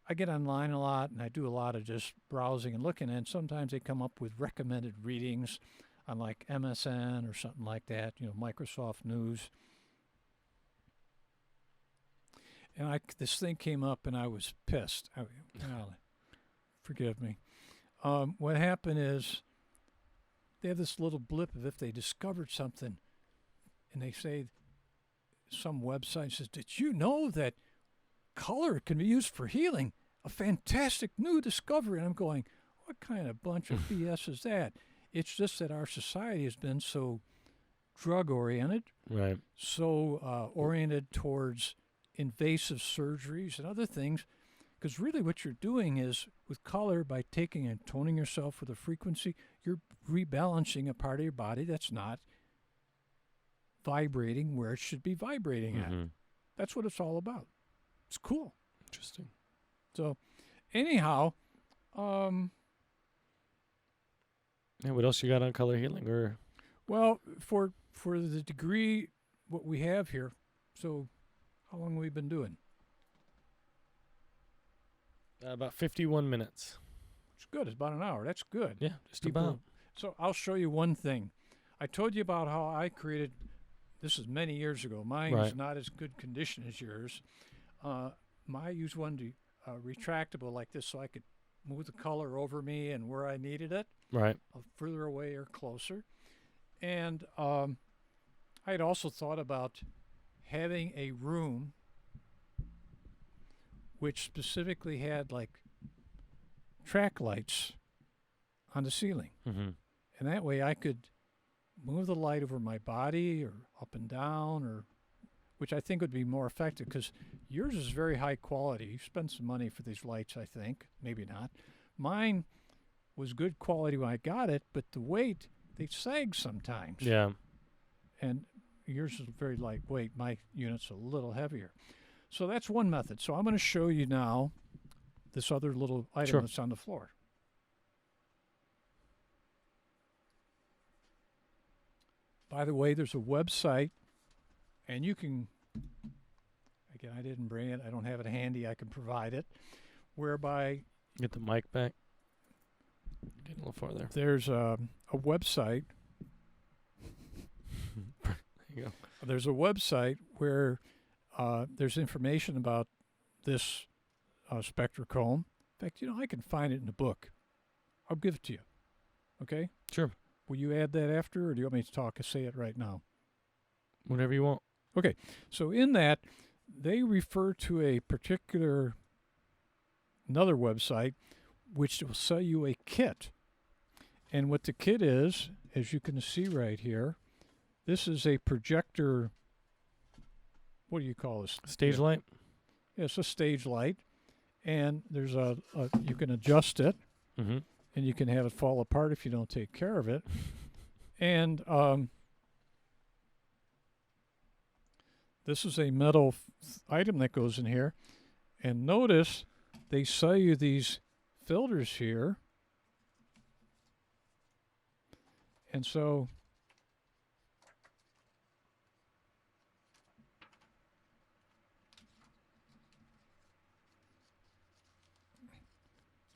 I get online a lot, and I do a lot of just browsing and looking, and sometimes they come up with recommended readings on like MSN or something like that, Microsoft News. And this thing came up, and I was pissed. Forgive me. What happened is they have this little blip of if they discovered something, and they say, some website says, did you know that color can be used for healing? A fantastic new discovery. And I'm going, what kind of bunch of BS is that? It's just that our society has been so drug-oriented,
right?
So oriented towards invasive surgeries and other things, because really what you're doing is, with color, by taking and toning yourself with a frequency, you're rebalancing a part of your body that's not vibrating where it should be vibrating at. That's what it's all about. It's cool.
Interesting.
So, anyhow,
yeah, what else you got on color healing? Or
well, for the degree what we have here, so how long have we been doing?
About 51 minutes.
It's good. It's about an hour. That's good.
Yeah, just about.
So I'll show you one thing. I told you about how I created this is many years ago. Mine
Right.
is not as good condition as yours. I used one to retractable like this, so I could move the color over me and where I needed it,
Right.
further away or closer. And I had also thought about having a room which specifically had like track lights on the ceiling.
Mm-hmm.
And that way I could move the light over my body or up and down, or which I think would be more effective because yours is very high quality. You spend some money for these lights, I think. Maybe not. Mine was good quality when I got it, but the weight, they sag sometimes.
Yeah.
And yours is very lightweight. My unit's a little heavier. So that's one method. So I'm going to show you now this other little item
Sure.
that's on the floor. By the way, there's a website, and you can, again, I didn't bring it. I don't have it handy. I can provide it, whereby
Get the mic back. Get a little farther.
there's a website.
There you go.
There's a website where there's information about this spectrochrome. In fact, I can find it in the book. I'll give it to you. Okay?
Sure.
Will you add that after, or do you want me to say it right now?
Whatever you want.
So in that, they refer to another website, which will sell you a kit. And what the kit is, as you can see right here, this is a projector. What do you call this?
Stage light.
Yeah, it's a stage light. And there's you can adjust it,
Mm-hmm.
and you can have it fall apart if you don't take care of it. And this is a metal item that goes in here. And notice they sell you these filters here. And so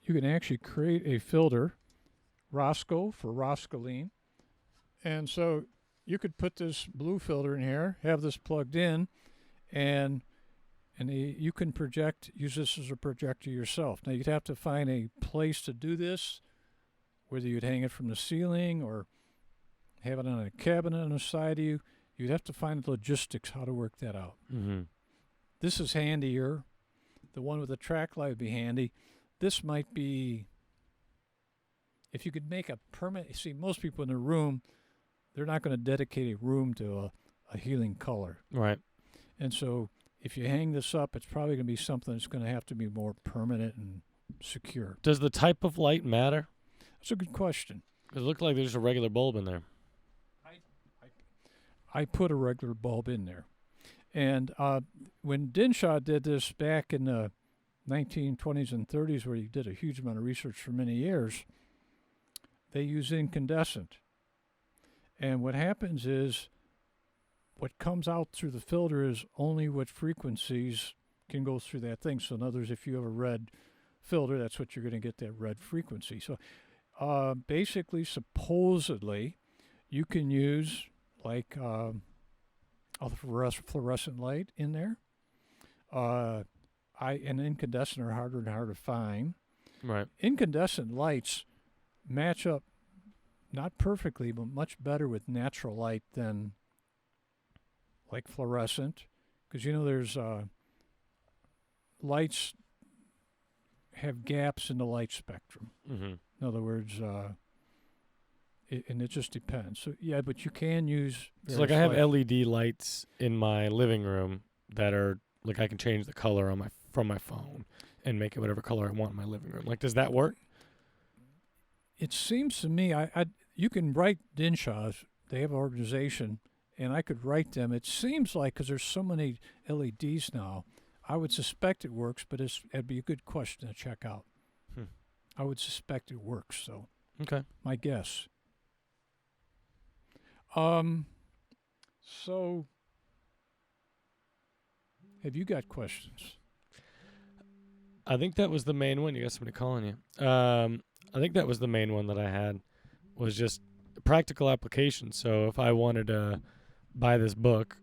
you can actually create a filter, Roscoe for Roscoline. And so you could put this blue filter in here, have this plugged in, and you can use this as a projector yourself. Now, you'd have to find a place to do this, whether you'd hang it from the ceiling or have it on a cabinet on the side of you. You'd have to find the logistics, how to work that out.
Mm-hmm.
This is handier. The one with the track light would be handy. This might be, if you could make a permanent, see, most people in their room, they're not going to dedicate a room to a healing color.
Right.
And so if you hang this up, it's probably going to be something that's going to have to be more permanent and secure.
Does the type of light matter?
That's a good question.
It looked like there's a regular bulb in there.
I put a regular bulb in there. And when Dinshaw did this back in the 1920s and 30s, where he did a huge amount of research for many years, they use incandescent. And what happens is what comes out through the filter is only what frequencies can go through that thing. So in other words, if you have a red filter, that's what you're going to get, that red frequency. So basically, supposedly, you can use like a fluorescent light in there. And incandescent are harder and harder to find.
Right.
Incandescent lights match up not perfectly, but much better with natural light than like fluorescent, because there's lights have gaps in the light spectrum.
Mm-hmm.
In other words, and it just depends. So yeah, but you can use.
So like I have LED lights in my living room that are like I can change the color on from my phone and make it whatever color I want in my living room. Like, does that work?
It seems to me, you can write Dinshaw's. They have an organization, and I could write them. It seems like, because there's so many LEDs now, I would suspect it works, but it'd be a good question to check out. I would suspect it works, so.
Okay.
My guess. So, have you got questions?
I think that was the main one. You got somebody calling you. I think that was the main one that I had, was just practical application. So if I wanted to buy this book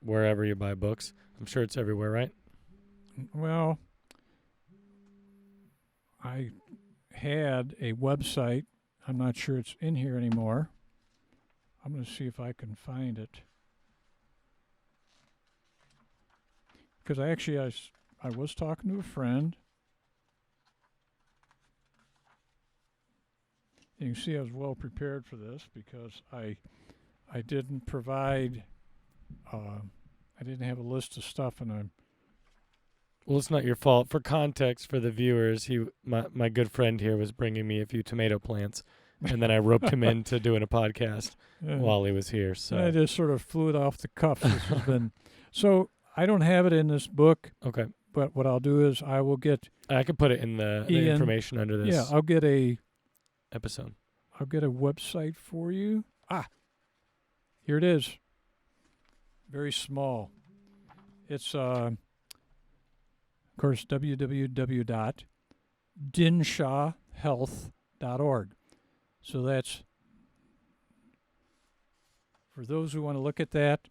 wherever you buy books. I'm sure it's everywhere, right?
Well, I had a website. I'm not sure it's in here anymore. I'm going to see if I can find it. Because I was talking to a friend. You can see I was well prepared for this because I didn't provide, I didn't have a list of stuff, and
Well, it's not your fault. For context, for the viewers, my good friend here was bringing me a few tomato plants, and then I roped him into doing a podcast while he was here. So
I just sort of flew it off the cuff. This has been so. I don't have it in this book.
Okay.
But what I'll do is I will get.
I could put it in the information under this.
Yeah, I'll get a
episode.
I'll get a website for you. Here it is. Very small. It's of course www.dinshawhealth.org. So that's for those who want to look at that.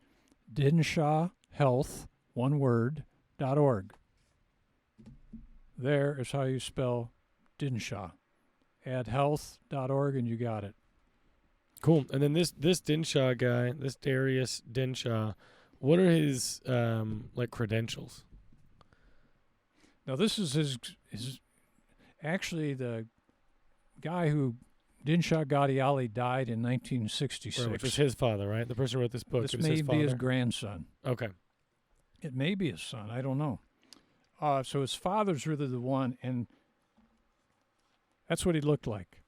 Dinshawhealth, one word, .org. There is how you spell Dinshaw. Add health.org and you got it.
Cool. And then this Dinshaw guy, this Darius Dinshaw, what are his credentials?
Now this is his actually the guy who Dinshaw Gadiali died in 1966.
Right, which was his father, right? The person who wrote this book.
This
it was
may
his
be
father.
his grandson.
Okay.
It may be his son. I don't know. So his father's really the one, and that's what he looked like.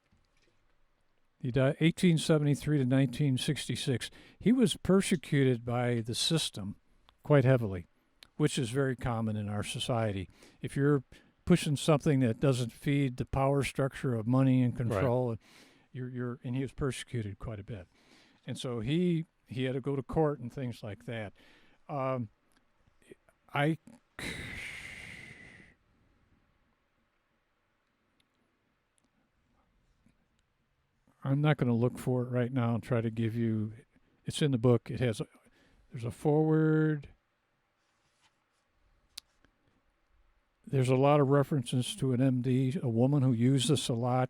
He died 1873 to 1966. He was persecuted by the system quite heavily, which is very common in our society. If you're pushing something that doesn't feed the power structure of money and control,
right.
And he was persecuted quite a bit. And so he had to go to court and things like that. I'm not going to look for it right now and try to give you. It's in the book. There's a foreword. There's a lot of references to an MD, a woman who used this a lot.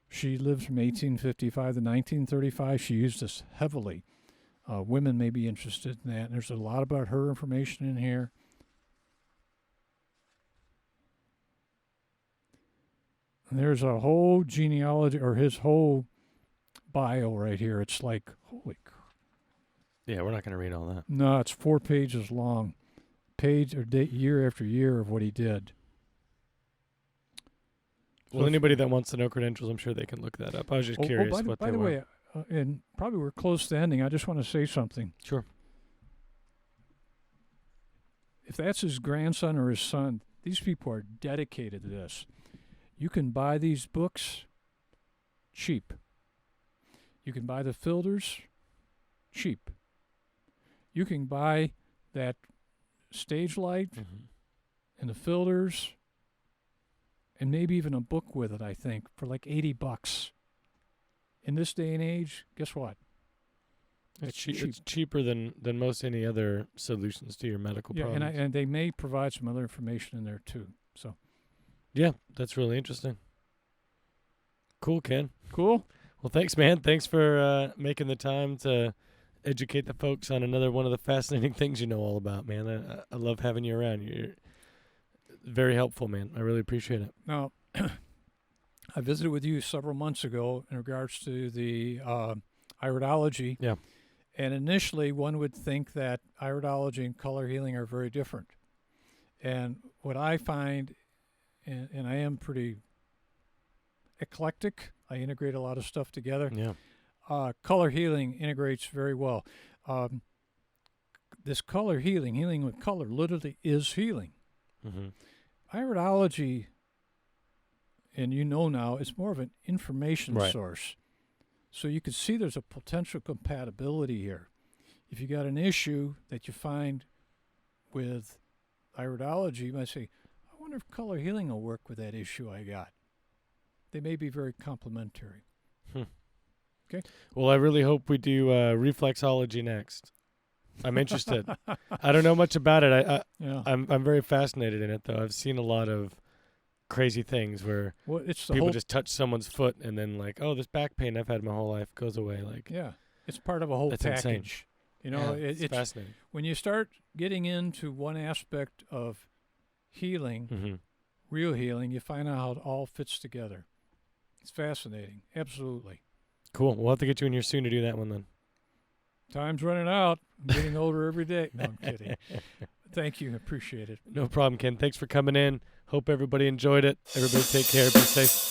She lived from 1855 to 1935. She used this heavily. Women may be interested in that. And there's a lot about her information in here. And there's a whole genealogy, or his whole bio right here. It's like, holy crap.
Yeah, we're not going to read all that.
No, it's 4 pages long. Page or year after year of what he did.
Well, anybody that wants to know credentials, I'm sure they can look that up. I was just curious what they were.
By the way, and probably we're close to ending. I just want to say something.
Sure.
If that's his grandson or his son, these people are dedicated to this. You can buy these books cheap. You can buy the filters cheap. You can buy that stage light and the filters and maybe even a book with it, I think, for like $80. In this day and age, guess what?
It's cheaper than most any other solutions to your medical problems.
And they may provide some other information in there too. So,
yeah, that's really interesting. Cool, Ken.
Cool.
Well, thanks, man. Thanks for making the time to educate the folks on another one of the fascinating things you know all about, man. I love having you around. You're very helpful, man. I really appreciate it.
Now, I visited with you several months ago in regards to the iridology.
Yeah.
And initially, one would think that iridology and color healing are very different. And what I find, and I am pretty eclectic, I integrate a lot of stuff together.
Yeah.
Color healing integrates very well. This color healing with color, literally is healing. Iridology, and you know now, it's more of an information source. So you can see there's a potential compatibility here. If you got an issue that you find with iridology, you might say, I wonder if color healing will work with that issue I got. They may be very complementary. Okay.
Well, I really hope we do reflexology next. I'm interested. I don't know much about it.
Yeah.
I'm very fascinated in it, though. I've seen a lot of crazy things where
Well, it's the
people
whole.
just touch someone's foot and then like, oh, this back pain I've had my whole life goes away. Like,
Yeah, it's part of a whole
That's
package.
insane.
You know,
yeah, it's
it's
fascinating.
when you start getting into one aspect of healing,
Mm-hmm.
real healing, you find out how it all fits together. It's fascinating. Absolutely.
Cool. We'll have to get you in here soon to do that one then.
Time's running out. I'm getting older every day. No, I'm kidding. Thank you. Appreciate it.
No problem, Ken. Thanks for coming in. Hope everybody enjoyed it. Everybody take care. Be safe.